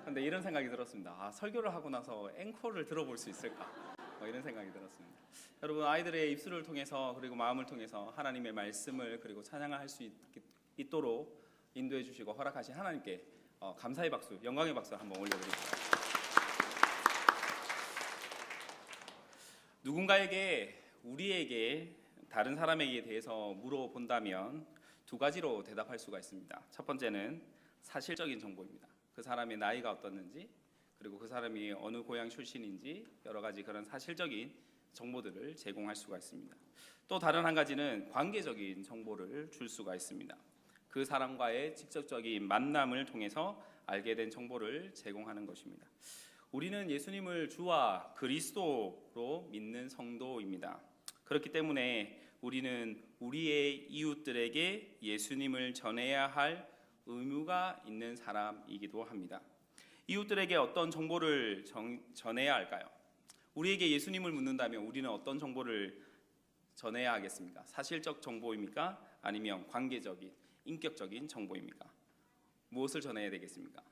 근데 이런 생각이 들었습니다. 설교를 하고 나서 앵콜을 들어볼 수 있을까? 이런 생각이 들었습니다. 여러분, 아이들의 입술을 통해서 그리고 마음을 통해서 하나님의 말씀을 그리고 찬양을 할 수 있도록 인도해 주시고 허락하신 하나님께 감사의 박수, 영광의 박수 한번 올려드립니다. 누군가에게, 우리에게, 다른 사람에게 대해서 물어본다면 두 가지로 대답할 수가 있습니다. 첫 번째는 사실적인 정보입니다. 그 사람의 나이가 어떻는지, 그리고 그 사람이 어느 고향 출신인지 여러 가지 그런 사실적인 정보들을 제공할 수가 있습니다. 또 다른 한 가지는 관계적인 정보를 줄 수가 있습니다. 그 사람과의 직접적인 만남을 통해서 알게 된 정보를 제공하는 것입니다. 우리는 예수님을 주와 그리스도로 믿는 성도입니다. 그렇기 때문에 우리는 우리의 이웃들에게 예수님을 전해야 할 의무가 있는 사람이기도 합니다. 이웃들에게 어떤 정보를 전해야 할까요? 우리에게 예수님을 묻는다면 우리는 어떤 정보를 전해야 하겠습니까? 사실적 정보입니까? 아니면 관계적인, 인격적인 정보입니까? 무엇을 전해야 되겠습니까?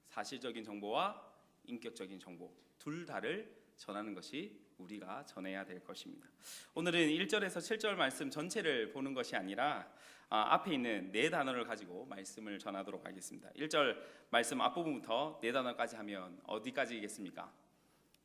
사실적인 정보와 인격적인 정보, 둘 다를 전하는 것이 우리가 전해야 될 것입니다. 오늘은 1절에서 7절 말씀 전체를 보는 것이 아니라 앞에 있는 네 단어를 가지고 말씀을 전하도록 하겠습니다. 1절 말씀 앞부분부터 네 단어까지 하면 어디까지겠습니까?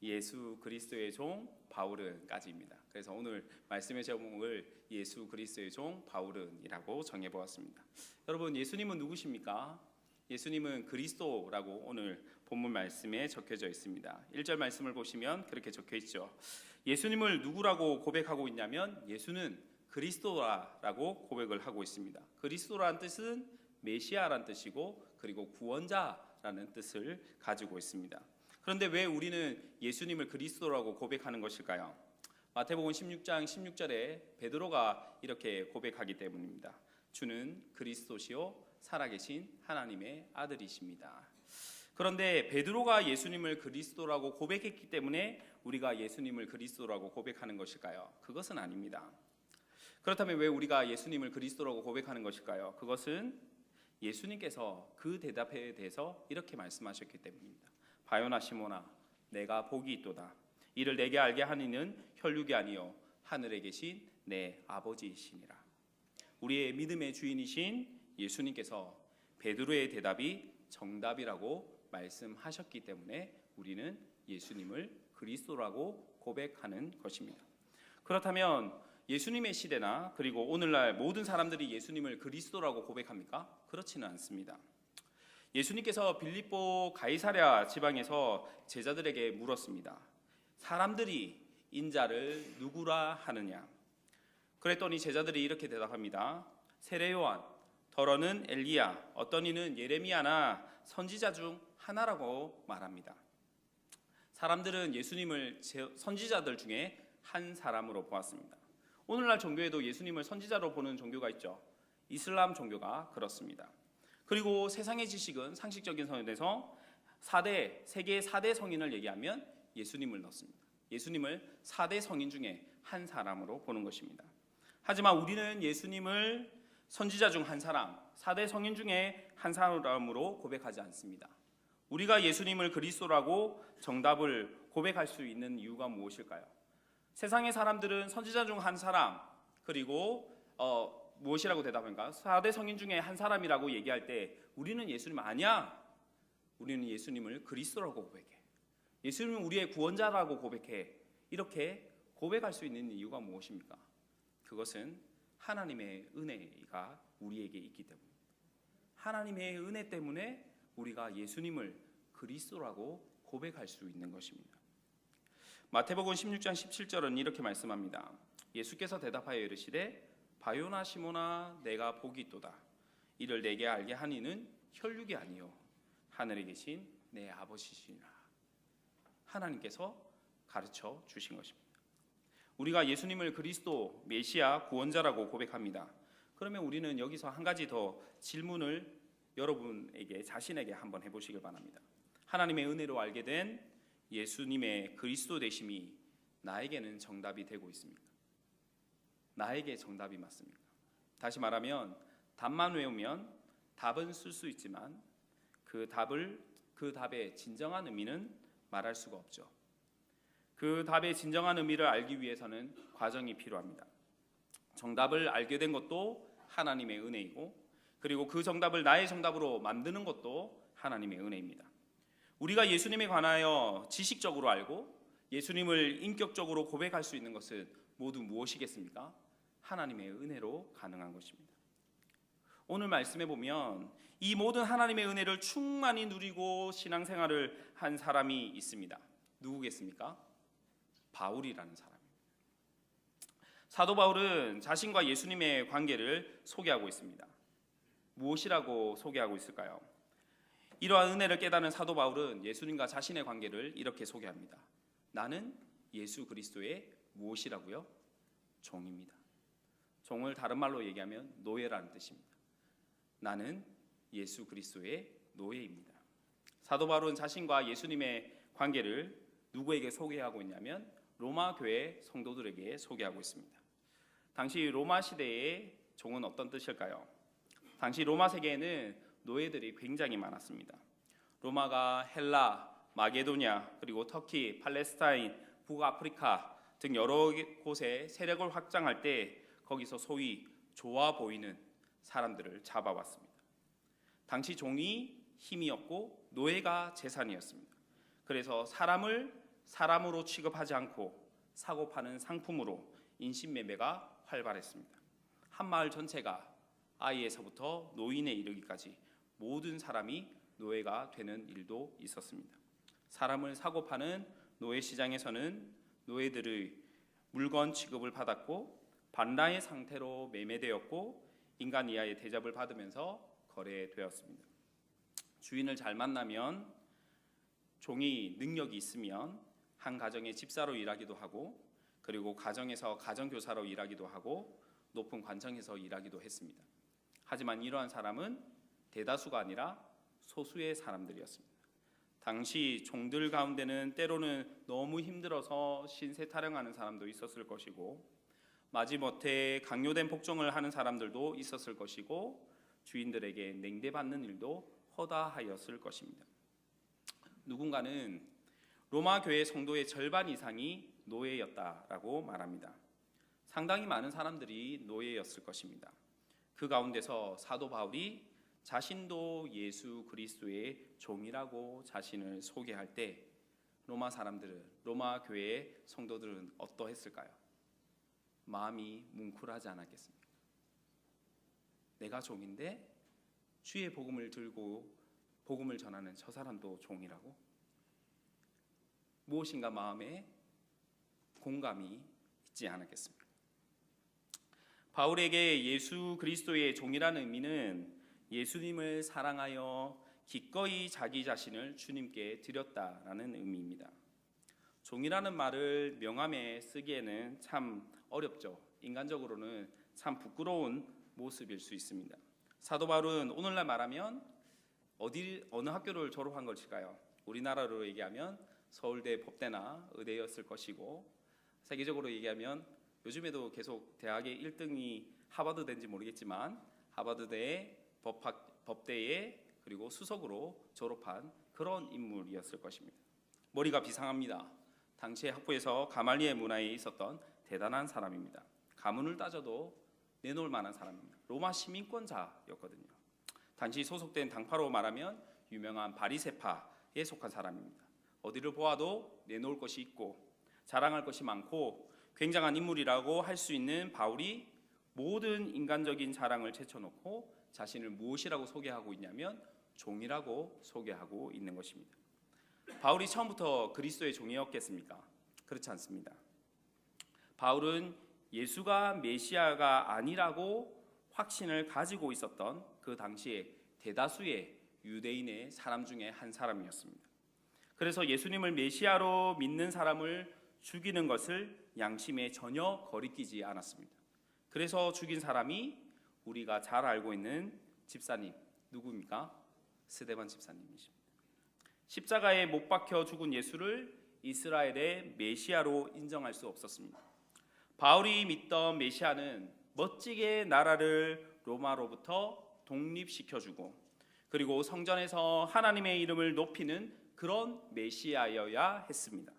예수 그리스도의 종 바울은까지입니다. 그래서 오늘 말씀의 제목을 예수 그리스도의 종 바울은이라고 정해보았습니다. 여러분, 예수님은 누구십니까? 예수님은 그리스도라고 오늘 본문 말씀에 적혀져 있습니다. 1절 말씀을 보시면 그렇게 적혀 있죠. 예수님을 누구라고 고백하고 있냐면 예수는 그리스도라고 고백을 하고 있습니다. 그리스도라는 뜻은 메시아라는 뜻이고 그리고 구원자라는 뜻을 가지고 있습니다. 그런데 왜 우리는 예수님을 그리스도라고 고백하는 것일까요? 마태복음 16장 16절에 베드로가 이렇게 고백하기 때문입니다. 주는 그리스도시요 살아계신 하나님의 아들이십니다. 그런데 베드로가 예수님을 그리스도라고 고백했기 때문에 우리가 예수님을 그리스도라고 고백하는 것일까요? 그것은 아닙니다. 그렇다면 왜 우리가 예수님을 그리스도라고 고백하는 것일까요? 그것은 예수님께서 그 대답에 대해서 이렇게 말씀하셨기 때문입니다. 바요나 시모나 내가 복이 있도다. 이를 내게 알게 하니는 혈육이 아니요 하늘에 계신 내 아버지이시니라. 우리의 믿음의 주인이신 예수님께서 베드로의 대답이 정답이라고 말씀하셨기 때문에 우리는 예수님을 그리스도라고 고백하는 것입니다. 그렇다면 예수님의 시대나 그리고 오늘날 모든 사람들이 예수님을 그리스도라고 고백합니까? 그렇지는 않습니다. 예수님께서 빌립보 가이사랴 지방에서 제자들에게 물었습니다. 사람들이 인자를 누구라 하느냐? 그랬더니 제자들이 이렇게 대답합니다. 세례 요한, 더러는 엘리야, 어떤 이는 예레미야나 선지자 중 하나라고 말합니다. 사람들은 예수님을 선지자들 중에 한 사람으로 보았습니다. 오늘날 종교에도 예수님을 선지자로 보는 종교가 있죠. 이슬람 종교가 그렇습니다. 그리고 세상의 지식은 상식적인 선에서 세계 4대 성인을 얘기하면 예수님을 넣습니다. 예수님을 4대 성인 중에 한 사람으로 보는 것입니다. 하지만 우리는 예수님을 선지자 중 한 사람, 4대 성인 중에 한 사람으로 고백하지 않습니다. 우리가 예수님을 그리스도라고 정답을 고백할 수 있는 이유가 무엇일까요? 세상의 사람들은 선지자 중 한 사람, 그리고 무엇이라고 대답합니까? 4대 성인 중에 한 사람이라고 얘기할 때 우리는 예수님 아니야. 우리는 예수님을 그리스도라고 고백해. 예수님은 우리의 구원자라고 고백해. 이렇게 고백할 수 있는 이유가 무엇입니까? 그것은 하나님의 은혜가 우리에게 있기 때문입니다. 하나님의 은혜 때문에 우리가 예수님을 그리스도라고 고백할 수 있는 것입니다. 마태복음 16장 17절은 이렇게 말씀합니다. 예수께서 대답하여 이르시되 바요나 시모나 내가 복이 있도다. 이를 내게 알게 하니는 혈육이 아니요 하늘에 계신 내 아버지시니라. 하나님께서 가르쳐 주신 것입니다. 우리가 예수님을 그리스도, 메시아, 구원자라고 고백합니다. 그러면 우리는 여기서 한 가지 더 질문을 여러분에게 자신에게 한번 해보시길 바랍니다. 하나님의 은혜로 알게 된 예수님의 그리스도 되심이 나에게는 정답이 되고 있습니까? 나에게 정답이 맞습니까? 다시 말하면 답만 외우면 답은 쓸 수 있지만 그 답을 그 답의 진정한 의미는 말할 수가 없죠. 그 답의 진정한 의미를 알기 위해서는 과정이 필요합니다. 정답을 알게 된 것도 하나님의 은혜이고, 그리고 그 정답을 나의 정답으로 만드는 것도 하나님의 은혜입니다. 우리가 예수님에 관하여 지식적으로 알고 예수님을 인격적으로 고백할 수 있는 것은 모두 무엇이겠습니까? 하나님의 은혜로 가능한 것입니다. 오늘 말씀에 보면 이 모든 하나님의 은혜를 충만히 누리고 신앙생활을 한 사람이 있습니다. 누구겠습니까? 바울이라는 사람입니다. 사도 바울은 자신과 예수님의 관계를 소개하고 있습니다. 무엇이라고 소개하고 있을까요? 이러한 은혜를 깨닫는 사도 바울은 예수님과 자신의 관계를 이렇게 소개합니다. 나는 예수 그리스도의 무엇이라고요? 종입니다. 종을 다른 말로 얘기하면 노예라는 뜻입니다. 나는 예수 그리스도의 노예입니다. 사도 바울은 자신과 예수님의 관계를 누구에게 소개하고 있냐면 로마 교회 성도들에게 소개하고 있습니다. 당시 로마 시대의 종은 어떤 뜻일까요? 당시 로마 세계에는 노예들이 굉장히 많았습니다. 로마가 헬라, 마게도냐, 그리고 터키, 팔레스타인, 북아프리카 등 여러 곳에 세력을 확장할 때 거기서 소위 좋아 보이는 사람들을 잡아왔습니다. 당시 종이 힘이었고 노예가 재산이었습니다. 그래서 사람을 사람으로 취급하지 않고 사고 파는 상품으로 인신매매가 활발했습니다. 한 마을 전체가 아이에서부터 노인에 이르기까지 모든 사람이 노예가 되는 일도 있었습니다. 사람을 사고 파는 노예 시장에서는 노예들의 물건 취급을 받았고 반나의 상태로 매매되었고 인간 이하의 대접을 받으면서 거래되었습니다. 주인을 잘 만나면 종이 능력이 있으면 한 가정의 집사로 일하기도 하고 그리고 가정에서 가정교사로 일하기도 하고 높은 관청에서 일하기도 했습니다. 하지만 이러한 사람은 대다수가 아니라 소수의 사람들이었습니다. 당시 종들 가운데는 때로는 너무 힘들어서 신세 타령하는 사람도 있었을 것이고 마지못해 강요된 복종을 하는 사람들도 있었을 것이고 주인들에게 냉대받는 일도 허다하였을 것입니다. 누군가는 로마 교회 성도의 절반 이상이 노예였다라고 말합니다. 상당히 많은 사람들이 노예였을 것입니다. 그 가운데서 사도 바울이 자신도 예수 그리스도의 종이라고 자신을 소개할 때 로마 사람들은, 로마 교회의 성도들은 어떠했을까요? 마음이 뭉클하지 않았겠습니까? 내가 종인데 주의 복음을 들고 복음을 전하는 저 사람도 종이라고? 무엇인가 마음에 공감이 있지 않았겠습니까? 바울에게 예수 그리스도의 종이라는 의미는 예수님을 사랑하여 기꺼이 자기 자신을 주님께 드렸다라는 의미입니다. 종이라는 말을 명함에 쓰기에는 참 어렵죠. 인간적으로는 참 부끄러운 모습일 수 있습니다. 사도 바울은 오늘날 말하면 어느 학교를 졸업한 것일까요? 우리나라로 얘기하면 서울대 법대나 의대였을 것이고 세계적으로 얘기하면 요즘에도 계속 대학의 1등이 하버드대인지 모르겠지만 하버드대의 법대에 그리고 수석으로 졸업한 그런 인물이었을 것입니다. 머리가 비상합니다. 당시의 학부에서 가말리엘 문화에 있었던 대단한 사람입니다. 가문을 따져도 내놓을 만한 사람입니다. 로마 시민권자였거든요. 당시 소속된 당파로 말하면 유명한 바리새파에 속한 사람입니다. 어디를 보아도 내놓을 것이 있고 자랑할 것이 많고 굉장한 인물이라고 할 수 있는 바울이 모든 인간적인 자랑을 제쳐놓고 자신을 무엇이라고 소개하고 있냐면 종이라고 소개하고 있는 것입니다. 바울이 처음부터 그리스도의 종이었겠습니까? 그렇지 않습니다. 바울은 예수가 메시아가 아니라고 확신을 가지고 있었던 그 당시에 대다수의 유대인의 사람 중에 한 사람이었습니다. 그래서 예수님을 메시아로 믿는 사람을 죽이는 것을 양심에 전혀 거리끼지 않았습니다. 그래서 죽인 사람이 우리가 잘 알고 있는 집사님 누구입니까? 스데반 집사님이십니다. 십자가에 못 박혀 죽은 예수를 이스라엘의 메시아로 인정할 수 없었습니다. 바울이 믿던 메시아는 멋지게 나라를 로마로부터 독립시켜주고 그리고 성전에서 하나님의 이름을 높이는 그런 메시아여야 했습니다.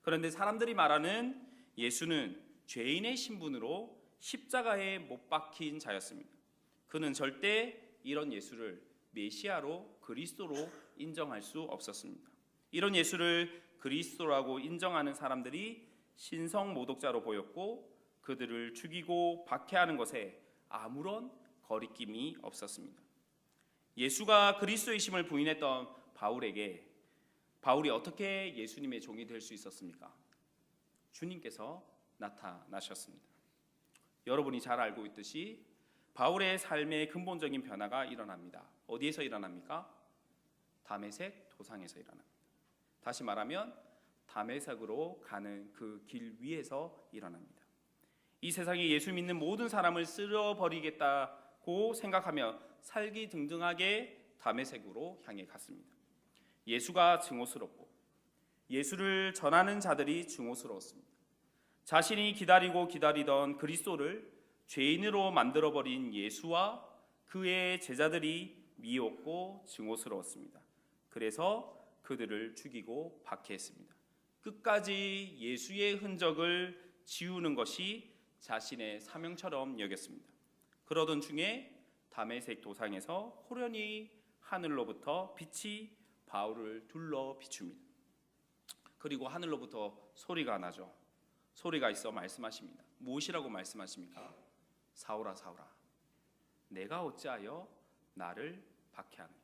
그런데 사람들이 말하는 예수는 죄인의 신분으로 십자가에 못 박힌 자였습니다. 그는 절대 이런 예수를 메시아로 그리스도로 인정할 수 없었습니다. 이런 예수를 그리스도라고 인정하는 사람들이 신성 모독자로 보였고 그들을 죽이고 박해하는 것에 아무런 거리낌이 없었습니다. 예수가 그리스도이심을 부인했던 바울에게 바울이 어떻게 예수님의 종이 될 수 있었습니까? 주님께서 나타나셨습니다. 여러분이 잘 알고 있듯이 바울의 삶의 근본적인 변화가 일어납니다. 어디에서 일어납니까? 다메섹 도상에서 일어납니다. 다시 말하면 다메섹으로 가는 그 길 위에서 일어납니다. 이 세상에 예수 믿는 모든 사람을 쓸어버리겠다고 생각하며 살기 등등하게 다메섹으로 향해 갔습니다. 예수가 증오스럽고 예수를 전하는 자들이 증오스러웠습니다. 자신이 기다리고 기다리던 그리스도를 죄인으로 만들어버린 예수와 그의 제자들이 미웠고 증오스러웠습니다. 그래서 그들을 죽이고 박해했습니다. 끝까지 예수의 흔적을 지우는 것이 자신의 사명처럼 여겼습니다. 그러던 중에 다메섹 도상에서 호련히 하늘로부터 빛이 바울을 둘러 비춥니다. 그리고 하늘로부터 소리가 나죠. 소리가 있어 말씀하십니다. 무엇이라고 말씀하십니까? 사울아 사울아 내가 어찌하여 나를 박해하느냐.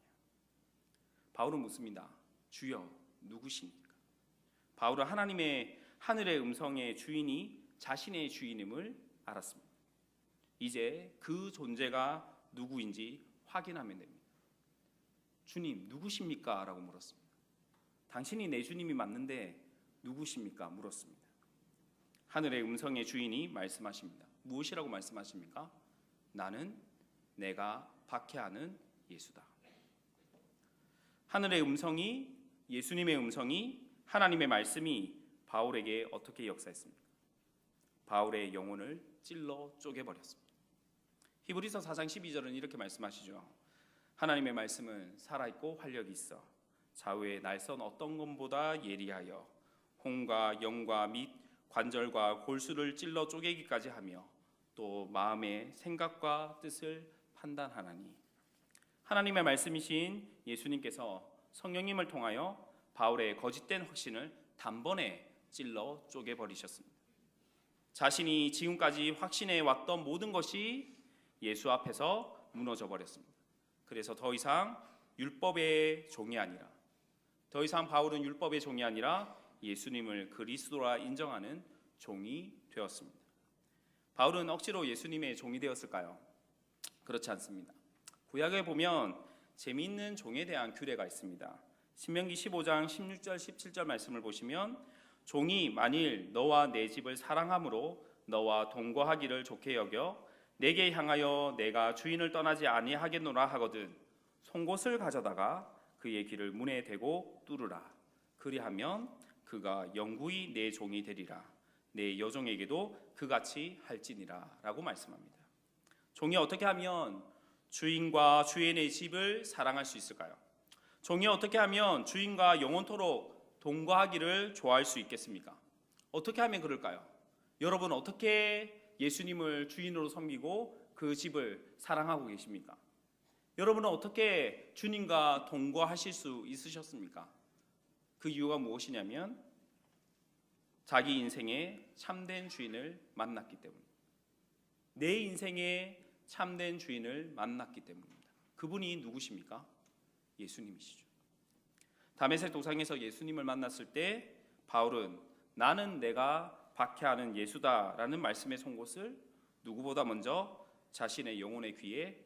바울은 묻습니다. 주여 누구십니까? 바울은 하나님의 하늘의 음성의 주인이 자신의 주인임을 알았습니다. 이제 그 존재가 누구인지 확인하면 됩니다. 주님 누구십니까? 라고 물었습니다. 당신이 내 주님이 맞는데 누구십니까? 물었습니다. 하늘의 음성의 주인이 말씀하십니다. 무엇이라고 말씀하십니까? 나는 내가 박해하는 예수다. 하늘의 음성이, 예수님의 음성이, 하나님의 말씀이 바울에게 어떻게 역사했습니까? 바울의 영혼을 찔러 쪼개버렸습니다. 히브리서 4장 12절은 이렇게 말씀하시죠. 하나님의 말씀은 살아있고 활력이 있어 좌우의 날선 어떤 것보다 예리하여 혼과 영과 및 관절과 골수를 찔러 쪼개기까지 하며 또 마음의 생각과 뜻을 판단하나니. 하나님의 말씀이신 예수님께서 성령님을 통하여 바울의 거짓된 확신을 단번에 찔러 쪼개버리셨습니다. 자신이 지금까지 확신해 왔던 모든 것이 예수 앞에서 무너져 버렸습니다. 그래서 더 이상 율법의 종이 아니라, 더 이상 바울은 율법의 종이 아니라 예수님을 그리스도라 인정하는 종이 되었습니다. 바울은 억지로 예수님의 종이 되었을까요? 그렇지 않습니다. 구약에 보면 재미있는 종에 대한 규례가 있습니다. 신명기 15장 16절 17절 말씀을 보시면 종이 만일 너와 내 집을 사랑함으로 너와 동거하기를 좋게 여겨 내게 향하여 내가 주인을 떠나지 아니하겠노라 하거든 송곳을 가져다가 그의 귀를 문에 대고 뚫으라. 그리하면 그가 영구히 내 종이 되리라. 내 여종에게도 그같이 할지니라 라고 말씀합니다. 종이 어떻게 하면 주인과 주인의 집을 사랑할 수 있을까요? 종이 어떻게 하면 주인과 영원토록 동거하기를 좋아할 수 있겠습니까? 어떻게 하면 그럴까요? 여러분 어떻게 예수님을 주인으로 섬기고 그 집을 사랑하고 계십니까? 여러분은 어떻게 주님과 동거하실 수 있으셨습니까? 그 이유가 무엇이냐면 자기 인생의 참된 주인을 만났기 때문입니다. 내 인생의 참된 주인을 만났기 때문입니다. 그분이 누구십니까? 예수님이시죠. 다메섹 도상에서 예수님을 만났을 때 바울은 나는 내가 박해하는 예수다라는 말씀의 송곳을 누구보다 먼저 자신의 영혼의 귀에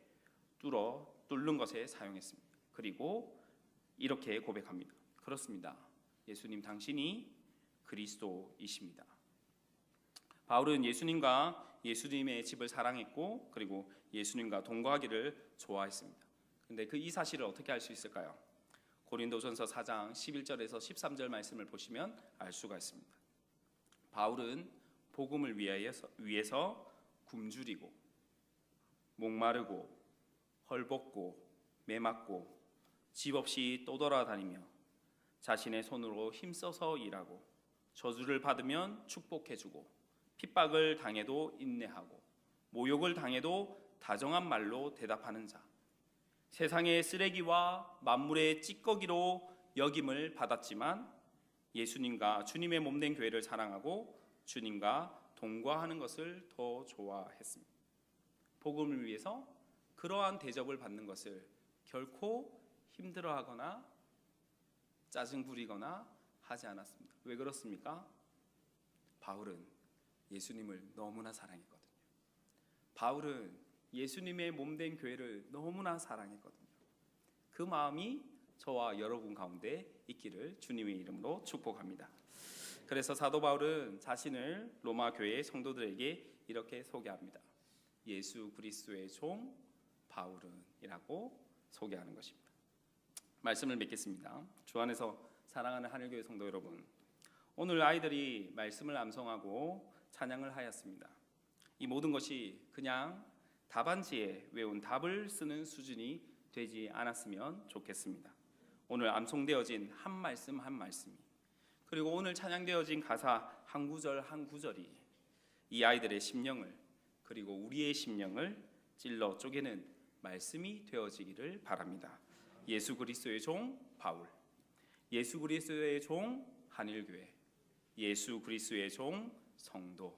뚫는 것에 사용했습니다. 그리고 이렇게 고백합니다. 그렇습니다. 예수님 당신이 그리스도이십니다. 바울은 예수님과 예수님의 집을 사랑했고 그리고 예수님과 동거하기를 좋아했습니다. 그런데 이 사실을 어떻게 알 수 있을까요? 고린도전서 4장 11절에서 13절 말씀을 보시면 알 수가 있습니다. 바울은 복음을 위해서 굶주리고 목마르고 헐벗고 매맞고 집 없이 또 돌아다니며 자신의 손으로 힘써서 일하고 저주를 받으면 축복해주고 핍박을 당해도 인내하고 모욕을 당해도 다정한 말로 대답하는 자, 세상의 쓰레기와 만물의 찌꺼기로 여김을 받았지만 예수님과 주님의 몸된 교회를 사랑하고 주님과 동거하는 것을 더 좋아했습니다. 복음을 위해서 그러한 대접을 받는 것을 결코 힘들어하거나 짜증 부리거나 하지 않았습니다. 왜 그렇습니까? 바울은 예수님을 너무나 사랑했거든요. 바울은 예수님의 몸된 교회를 너무나 사랑했거든요. 그 마음이 저와 여러분 가운데 있기를 주님의 이름으로 축복합니다. 그래서 사도 바울은 자신을 로마 교회의 성도들에게 이렇게 소개합니다. 예수 그리스도의 종 바울은이라고 소개하는 것입니다. 말씀을 맺겠습니다. 주 안에서 사랑하는 하늘교회 성도 여러분, 오늘 아이들이 말씀을 암송하고 찬양을 하였습니다. 이 모든 것이 그냥 답안지에 외운 답을 쓰는 수준이 되지 않았으면 좋겠습니다. 오늘 암송되어진 한 말씀 한 말씀이, 그리고 오늘 찬양되어진 가사 한 구절 한 구절이 이 아이들의 심령을, 그리고 우리의 심령을 찔러 쪼개는 말씀이 되어지기를 바랍니다. 예수 그리스도의 종 바울, 예수 그리스도의 종 한일교회, 예수 그리스도의 종 성도,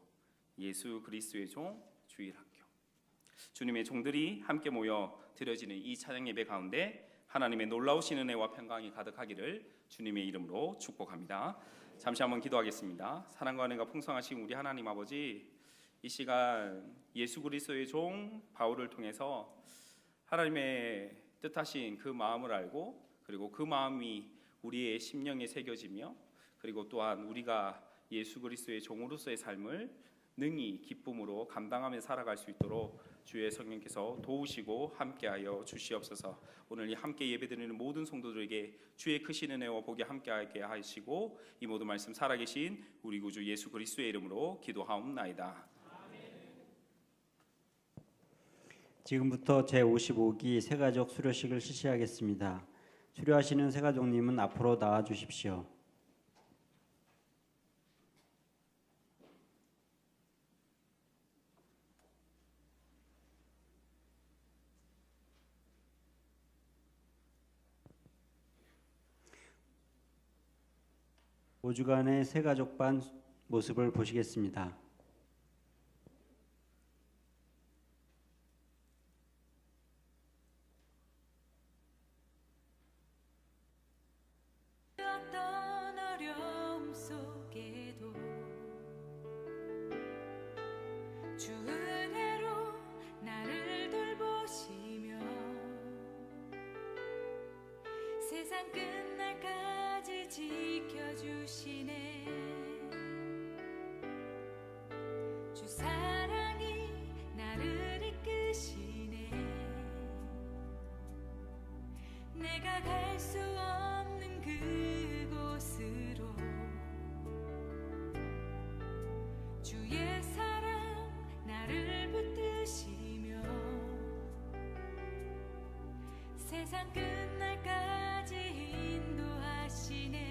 예수 그리스도의 종 주일학교, 주님의 종들이 함께 모여 드려지는 이 찬양 예배 가운데 하나님의 놀라우신 은혜와 평강이 가득하기를 주님의 이름으로 축복합니다. 잠시 한번 기도하겠습니다. 사랑과 은혜가 풍성하신 우리 하나님 아버지, 이 시간 예수 그리스도의 종 바울을 통해서 하나님의 뜻하신 그 마음을 알고, 그리고 그 마음이 우리의 심령에 새겨지며, 그리고 또한 우리가 예수 그리스도의 종으로서의 삶을 능히 기쁨으로 감당하며 살아갈 수 있도록 주의 성령께서 도우시고 함께하여 주시옵소서. 오늘 이 함께 예배드리는 모든 성도들에게 주의 크신 은혜와 복이 함께하게 하시고, 이 모든 말씀 살아계신 우리 구주 예수 그리스도의 이름으로 기도하옵나이다. 지금부터 제55기 새가족 수료식을 실시하겠습니다. 수료하시는 새가족님은 앞으로 나와 주십시오. 오주간의 새가족반 모습을 보시겠습니다. 어떤 어려움 속에도 주 은혜로 나를 돌보시며 세상 끝날까지 지켜주시네. 주 사랑이 나를 이끄시네. 내가 갈 수 없는 그곳으로 주의 사랑 나를 붙드시며 세상 끝날까지 인도하시네.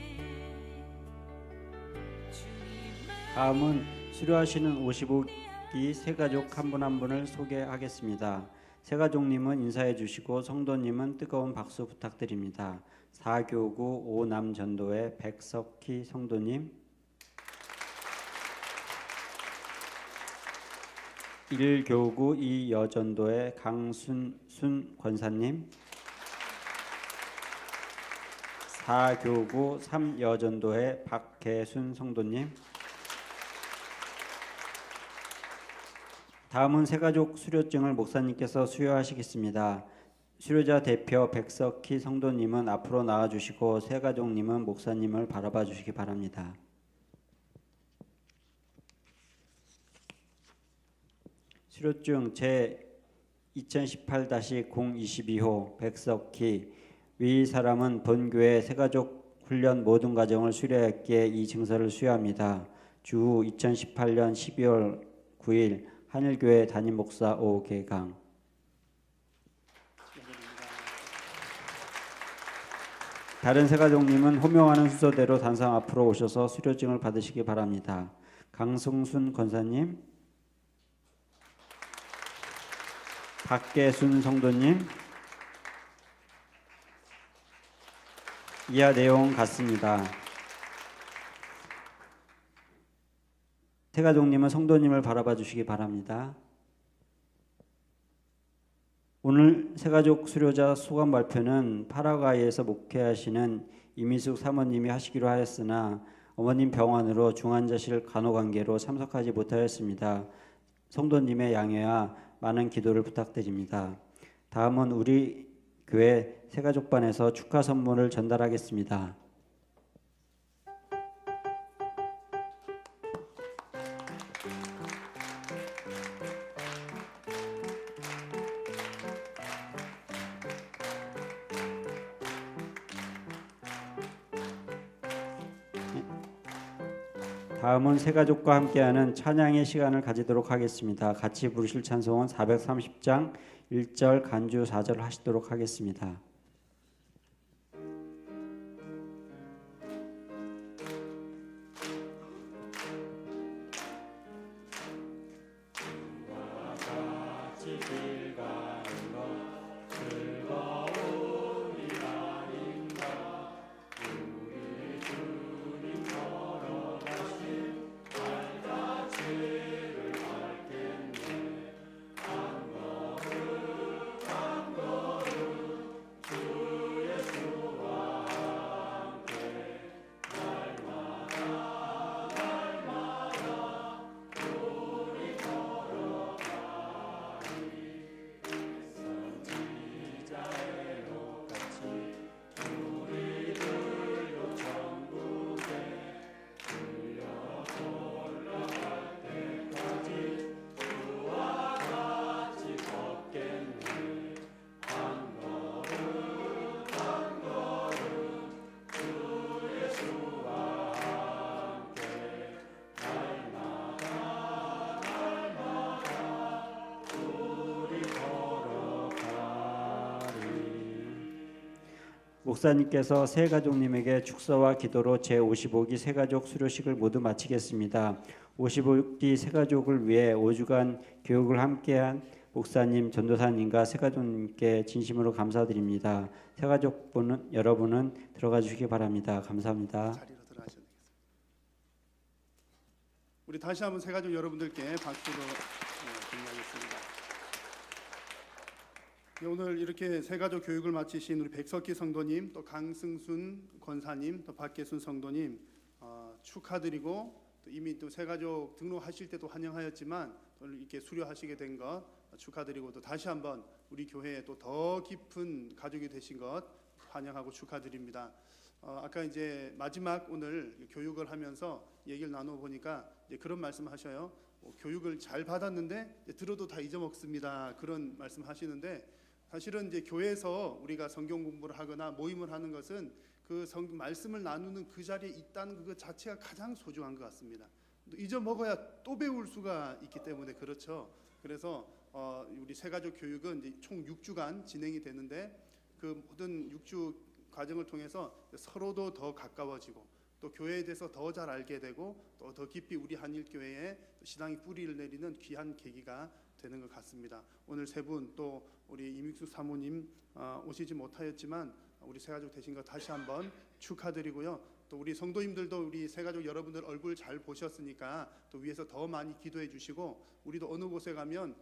다음은 수료하시는 55기 새가족 한 분 한 분을 소개하겠습니다. 새가족님은 인사해 주시고 성도님은 뜨거운 박수 부탁드립니다. 4교구 오남전도회 백석희 성도님, 1교구 이여전도회 강순순 권사님, 4교구 3여전도회 박계순 성도님, 다음은 새가족 수료증을 목사님께서 수여하시겠습니다. 수료자 대표 백석희 성도님은 앞으로 나와주시고 새가족님은 목사님을 바라봐 주시기 바랍니다. 수료증 제 2018-022호 백석희, 위 사람은 본교회 새가족 훈련 모든 과정을 수료했기에 이 증서를 수여합니다. 주후 2018년 12월 9일 한일교회 담임 목사 오계강. 다른 새가족님은 호명하는 순서대로 단상 앞으로 오셔서 수료증을 받으시기 바랍니다. 강승순 권사님, 박계순 성도님, 이하 내용 같습니다. 새가족님은 성도님을 바라봐 주시기 바랍니다. 오늘 새가족 수료자 소감 발표는 파라과이에서 목회하시는 이미숙 사모님이 하시기로 하였으나 어머님 병원으로 중환자실 간호관계로 참석하지 못하였습니다. 성도님의 양해와 많은 기도를 부탁드립니다. 다음은 우리 교회 새가족반에서 축하 선물을 전달하겠습니다. 다음은 새가족과 함께하는 찬양의 시간을 가지도록 하겠습니다. 같이 부르실 찬송은 430장 1절 간주 4절 하시도록 하겠습니다. 목사님께서 새 가족님에게 축사와 기도로 제55기 새가족 수료식을 모두 마치겠습니다. 55기 새가족을 위해 5주간 교육을 함께한 목사님, 전도사님과 새가족님께 진심으로 감사드립니다. 새가족분 여러분은 들어가 주시기 바랍니다. 감사합니다. 자리로 들어가셔야 되겠습니다. 우리 다시 한번 새가족 여러분들께 박수로 격려하겠습니다. 오늘 이렇게 새가족 교육을 마치신 우리 백석기 성도님, 또 강승순 권사님, 또 박계순 성도님 축하드리고, 또 이미 또 새가족 등록하실 때도 환영하였지만 오늘 이렇게 수료하시게 된 것 축하드리고, 또 다시 한번 우리 교회에 또 더 깊은 가족이 되신 것 환영하고 축하드립니다. 아까 이제 마지막 오늘 교육을 하면서 얘기를 나눠 보니까 그런 말씀하셔요. 교육을 잘 받았는데 들어도 다 잊어먹습니다. 그런 말씀하시는데, 사실은 이제 교회에서 우리가 성경 공부를 하거나 모임을 하는 것은 그 말씀을 나누는 그 자리에 있다는 그것 자체가 가장 소중한 것 같습니다. 잊어먹어야 또 배울 수가 있기 때문에 그렇죠. 그래서 우리 새가족 교육은 이제 총 6주간 진행이 되는데, 그 모든 6주 과정을 통해서 서로도 더 가까워지고, 또 교회에 대해서 더 잘 알게 되고, 또 더 깊이 우리 한일교회에 신앙의 뿌리를 내리는 귀한 계기가 되는 것 같습니다. 오늘 세 분, 또 우리 이믹수 사모님 오시지 못하였지만 우리 새가족 되신 것 다시 한번 축하드리고요. 또 우리 성도님들도 우리 새가족 여러분들 얼굴 잘 보셨으니까 또 위에서 더 많이 기도해 주시고, 우리도 어느 곳에 가면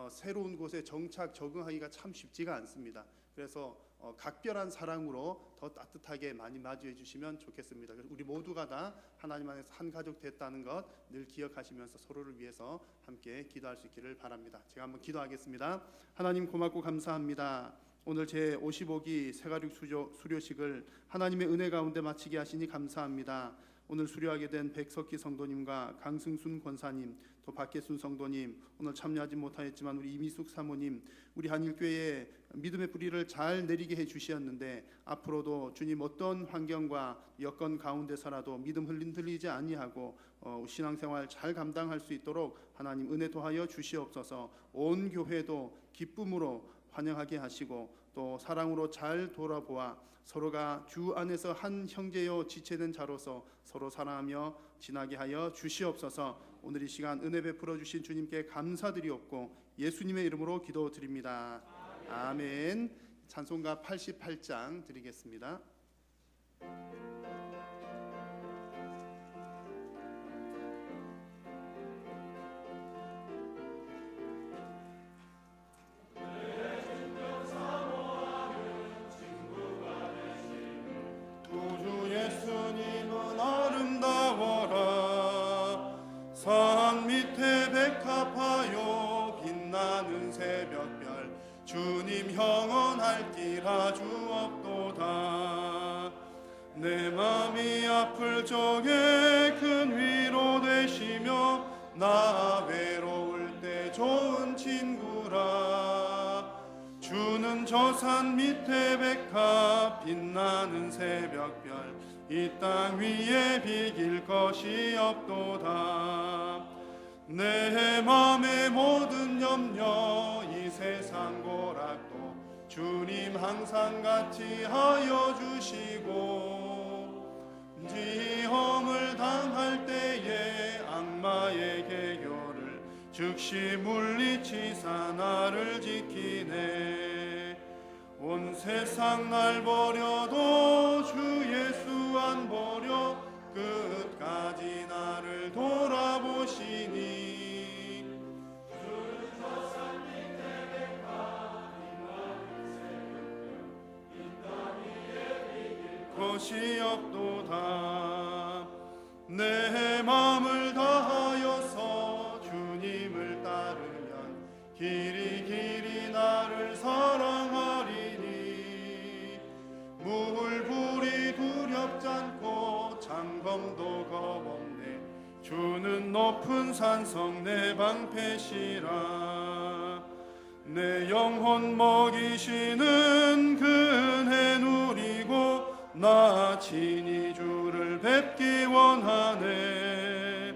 새로운 곳에 정착 적응하기가 참 쉽지가 않습니다. 그래서 각별한 사랑으로 더 따뜻하게 많이 맞이해 주시면 좋겠습니다. 그래서 우리 모두가 다 하나님 안에서 한 가족 됐다는 것 늘 기억하시면서 서로를 위해서 함께 기도할 수 있기를 바랍니다. 제가 한번 기도하겠습니다. 하나님 고맙고 감사합니다. 오늘 제55기 새가족 수료식을 하나님의 은혜 가운데 마치게 하시니 감사합니다. 오늘 수료하게 된 백석기 성도님과 강승순 권사님, 또 박계순 성도님, 오늘 참여하지 못하였지만 우리 이미숙 사모님, 우리 한일교회에 믿음의 뿌리를 잘 내리게 해주셨는데, 앞으로도 주님 어떤 환경과 여건 가운데서라도 믿음 흔들리지 아니하고 신앙생활 잘 감당할 수 있도록 하나님 은혜 도하여 주시옵소서. 온 교회도 기쁨으로 환영하게 하시고, 또 사랑으로 잘 돌아보아 서로가 주 안에서 한 형제요 지체된 자로서 서로 사랑하며 지나게 하여 주시옵소서. 오늘 이 시간 은혜 베풀어 주신 주님께 감사드리옵고 예수님의 이름으로 기도드립니다. 아멘. 찬송가 88장 드리겠습니다. 구주 예수님은 아름다워라. 산 밑에 백합하여 빛나는 새벽별 주님 영원할 길 아주 없도다. 내 맘이 아플 적에 큰 위로 되시며 나 외로울 때 좋은 친구라. 주는 저 산 밑에 백합 빛나는 새벽별 이 땅 위에 비길 것이 없도다. 내 맘의 모든 염려 이 세상 고락도 주님 항상 같이 하여 주시고 지험을 당할 때에 악마의 계교를 즉시 물리치사 나를 지키네. 온 세상 날 버려도 주 예수 안 버려 끝까지 나를 돌아보시니. 것이 없도다. 내 마음을 다하여서 주님을 따르면 길이 길이 나를 사랑하리니. 물불이 두렵지 않고 장검도 겁없네. 주는 높은 산성 내 방패시라. 내 영혼 먹이시는 그 은혜 누리고 나 친히 주를 뵙기 원하네.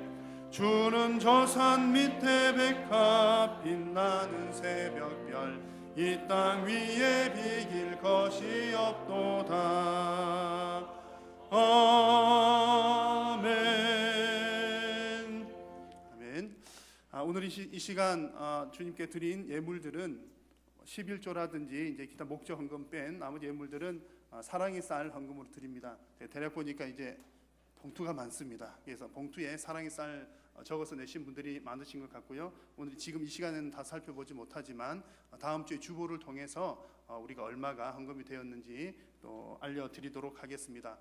주는 저 산 밑에 백합 빛나는 새벽별 이 땅 위에 비길 것이 없도다. 아멘. 아멘. 오늘 이 시간 주님께 드린 예물들은 11조라든지 이제 기타 목적 헌금 뺀 나머지 예물들은 사랑의 쌀 헌금으로 드립니다. 대략 보니까 이제 봉투가 많습니다. 그래서 봉투에 사랑의 쌀 적어서 내신 분들이 많으신 것 같고요. 오늘 지금 이 시간에는 다 살펴보지 못하지만 다음 주에 주보를 통해서 우리가 얼마가 헌금이 되었는지 또 알려드리도록 하겠습니다.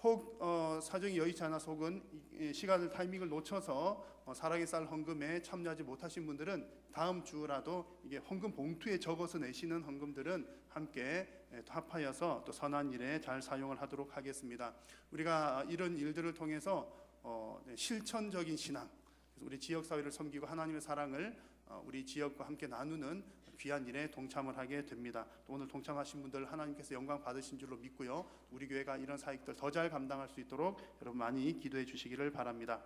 혹 사정이 여의치 않아서 혹은 시간을 타이밍을 놓쳐서 사랑의 쌀 헌금에 참여하지 못하신 분들은 다음 주라도 이게 헌금 봉투에 적어서 내시는 헌금들은 함께 합하여서 또 선한 일에 잘 사용을 하도록 하겠습니다. 우리가 이런 일들을 통해서 실천적인 신앙, 우리 지역 사회를 섬기고 하나님의 사랑을 우리 지역과 함께 나누는 귀한 일에 동참을 하게 됩니다. 또 오늘 동참하신 분들 하나님께서 영광 받으신 줄로 믿고요. 우리 교회가 이런 사역들 더 잘 감당할 수 있도록 여러분 많이 기도해 주시기를 바랍니다.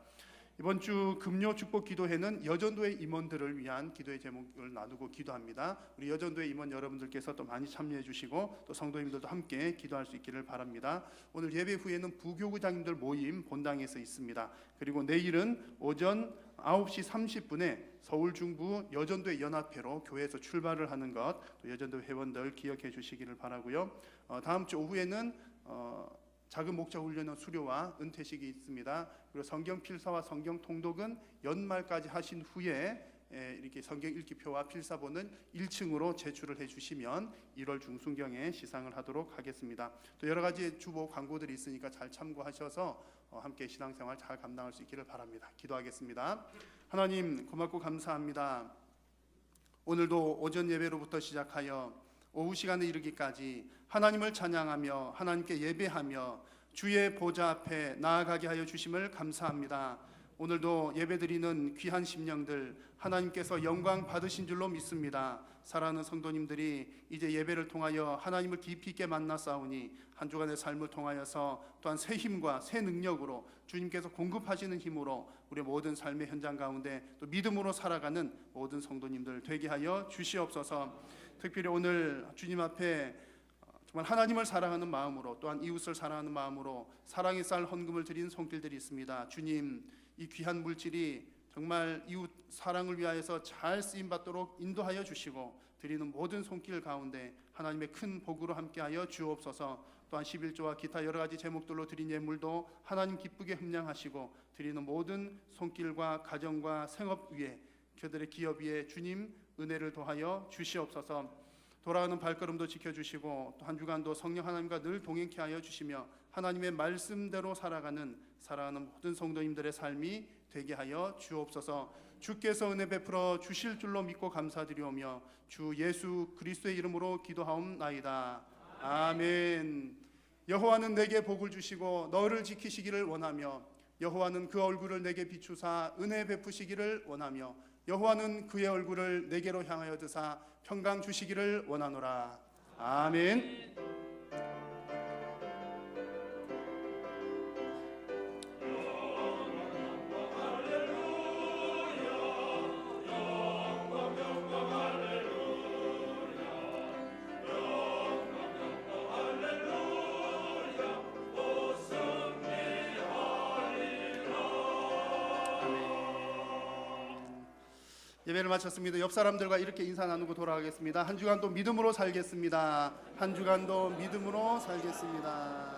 이번 주 금요 축복 기도회는 여전도의 임원들을 위한 기도의 제목을 나누고 기도합니다. 우리 여전도의 임원 여러분들께서 또 많이 참여해 주시고 또 성도님들도 함께 기도할 수 있기를 바랍니다. 오늘 예배 후에는 부교구장님들 모임 본당에서 있습니다. 그리고 내일은 오전 9시 30분에 서울 중부 여전도의 연합회로 교회에서 출발을 하는 것, 또 여전도 회원들 기억해 주시기를 바라고요. 다음 주 오후에는 작은 목자 훈련의 수료와 은퇴식이 있습니다. 그리고 성경 필사와 성경 통독은 연말까지 하신 후에 이렇게 성경 읽기표와 필사본은 1층으로 제출을 해주시면 1월 중순경에 시상을 하도록 하겠습니다. 또 여러 가지 주보 광고들이 있으니까 잘 참고하셔서 함께 신앙생활 잘 감당할 수 있기를 바랍니다. 기도하겠습니다. 하나님 고맙고 감사합니다. 오늘도 오전 예배로부터 시작하여 오후 시간에 이르기까지 하나님을 찬양하며 하나님께 예배하며 주의 보좌 앞에 나아가게 하여 주심을 감사합니다. 오늘도 예배드리는 귀한 심령들 하나님께서 영광 받으신 줄로 믿습니다. 사랑하는 성도님들이 이제 예배를 통하여 하나님을 깊이 있게 만났사오니 한 주간의 삶을 통하여서 또한 새 힘과 새 능력으로 주님께서 공급하시는 힘으로 우리 모든 삶의 현장 가운데 또 믿음으로 살아가는 모든 성도님들 되게 하여 주시옵소서. 특별히 오늘 주님 앞에 정말 하나님을 사랑하는 마음으로 또한 이웃을 사랑하는 마음으로 사랑의 쌀 헌금을 드린 손길들이 있습니다. 주님, 이 귀한 물질이 정말 이웃 사랑을 위하여서 잘 쓰임 받도록 인도하여 주시고 드리는 모든 손길 가운데 하나님의 큰 복으로 함께하여 주옵소서. 또한 11조와 기타 여러 가지 제목들로 드린 예물도 하나님 기쁘게 흠량하시고 드리는 모든 손길과 가정과 생업 위에 그들의 기업 위에 주님 은혜를 더하여 주시옵소서. 돌아가는 발걸음도 지켜주시고 또 한 주간도 성령 하나님과 늘 동행케 하여 주시며 하나님의 말씀대로 살아가는 사랑하는 모든 성도님들의 삶이 되게 하여 주옵소서. 주께서 은혜 베풀어 주실 줄로 믿고 감사드리오며 주 예수 그리스도의 이름으로 기도하옵나이다. 아멘. 여호와는 내게 복을 주시고 너를 지키시기를 원하며 여호와는 그 얼굴을 내게 비추사 은혜 베푸시기를 원하며 여호와는 그의 얼굴을 내게로 향하여 드사 평강 주시기를 원하노라. 아멘. 예배를 마쳤습니다. 옆 사람들과 이렇게 인사 나누고 돌아가겠습니다. 한 주간도 믿음으로 살겠습니다. 한 주간도 믿음으로 살겠습니다.